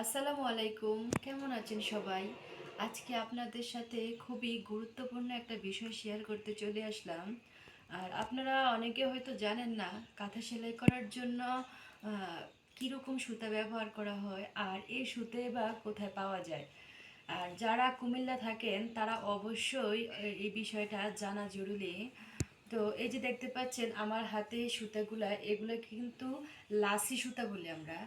আসসালামু আলাইকুম, কেমন আছেন সবাই? আজকে আপনাদের সাথে খুবই গুরুত্বপূর্ণ একটা বিষয় শেয়ার করতে চলে আসলাম। আর আপনারা অনেকে হয়তো জানেন না কাঁথা সেলাই করার জন্য কীরকম সুতা ব্যবহার করা হয় আর এই সুতে বা কোথায় পাওয়া যায়। আর যারা কুমিল্লা থাকেন তারা অবশ্যই এই বিষয়টা জানা জরুরি। তো এই যে দেখতে পাচ্ছেন আমার হাতে সুতাগুলা, এগুলো কিন্তু লাসি সুতা বলি আমরা।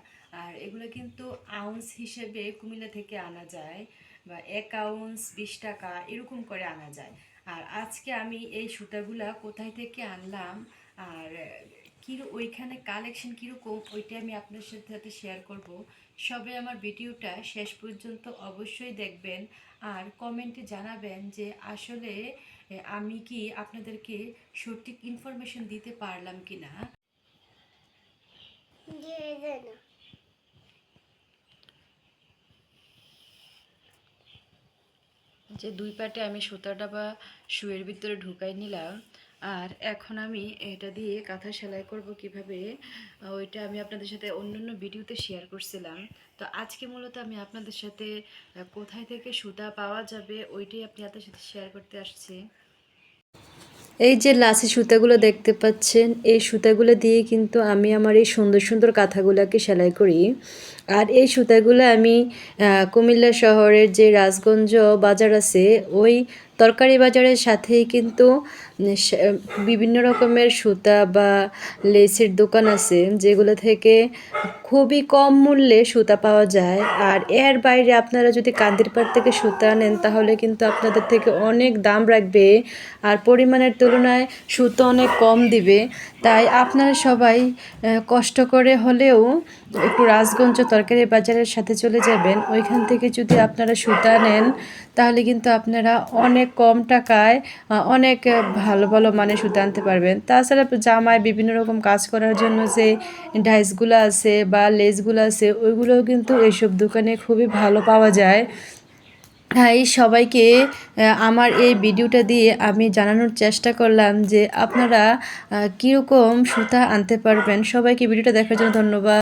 আর এগুলো কিন্তু আউন্স হিসেবে কুমিল্লা থেকে আনা যায়, বা 1 আউন্স 20 টাকা এরকম করে আনা যায়। আর আজকে আমি এই সুতাগুলা কোথায় থেকে আনলাম আর ওইখানে কালেকশন কীরকম ওইটা আমি আপনার সাথে শেয়ার করব। সবাই আমার ভিডিওটা শেষ পর্যন্ত অবশ্যই দেখবেন আর কমেন্টে জানাবেন যে আসলে আমি কি আপনাদেরকে সঠিক ইনফরমেশন দিতে পারলাম কি না। যে দুই পাটে আমি সুতাটা বা শুয়ের ভিতরে ঢুকাই নিলাম। আর এখন আমি এটা দিয়ে কাঁথা সেলাই করব কিভাবে, ওইটা আমি আপনাদের সাথে অন্যান্য ভিডিওতে শেয়ার করছিলাম। তো আজকে মূলত আমি আপনাদের সাথে কোথায় থেকে সুতা পাওয়া যাবে ওইটাই আপনাদের সাথে শেয়ার করতে আসছি। এই যে লাসি সুতাগুলো দেখতে পাচ্ছেন, এই সুতাগুলো দিয়ে কিন্তু আমি আমার এই সুন্দর সুন্দর কাঁথাগুলোকে সেলাই করি। আর এই সুতাগুলো আমি কুমিল্লা শহরের যে রাজগঞ্জ বাজার আছে ওই তরকারি বাজারের সাথেই কিন্তু বিভিন্ন রকমের সুতা বা লেসের দোকান আছে যেগুলো থেকে খুবই কম মূল্যে সুতা পাওয়া যায়। আর এর বাইরে আপনারা যদি কান্দিরপাড় থেকে সুতা নেন তাহলে কিন্তু আপনাদের থেকে অনেক দাম রাখবে আর পরিমাণের তুলনায় সুতো অনেক কম দিবে। তাই আপনারা সবাই কষ্ট করে হলেও একটু রাজগঞ্জ তরকারি বাজারের সাথে চলে যাবেন। ওইখান থেকে যদি আপনারা সুতা নেন তাহলে কিন্তু আপনারা অনেক কম টাকায় অনেক ভালো ভালো মানের সুতা আনতে পারবেন। তাছাড়া জামায় বিভিন্ন রকম কাজ করার জন্য যে ডাইসগুলো আছে বা লেসগুলো আছে ওইগুলোও কিন্তু এইসব দোকানে খুবই ভালো পাওয়া যায়। এই সবাইকে আমার এই ভিডিওটা দিয়ে আমি জানানোর চেষ্টা করলাম যে আপনারা কীরকম সুতা আনতে পারবেন। সবাইকে ভিডিওটা দেখার জন্য ধন্যবাদ।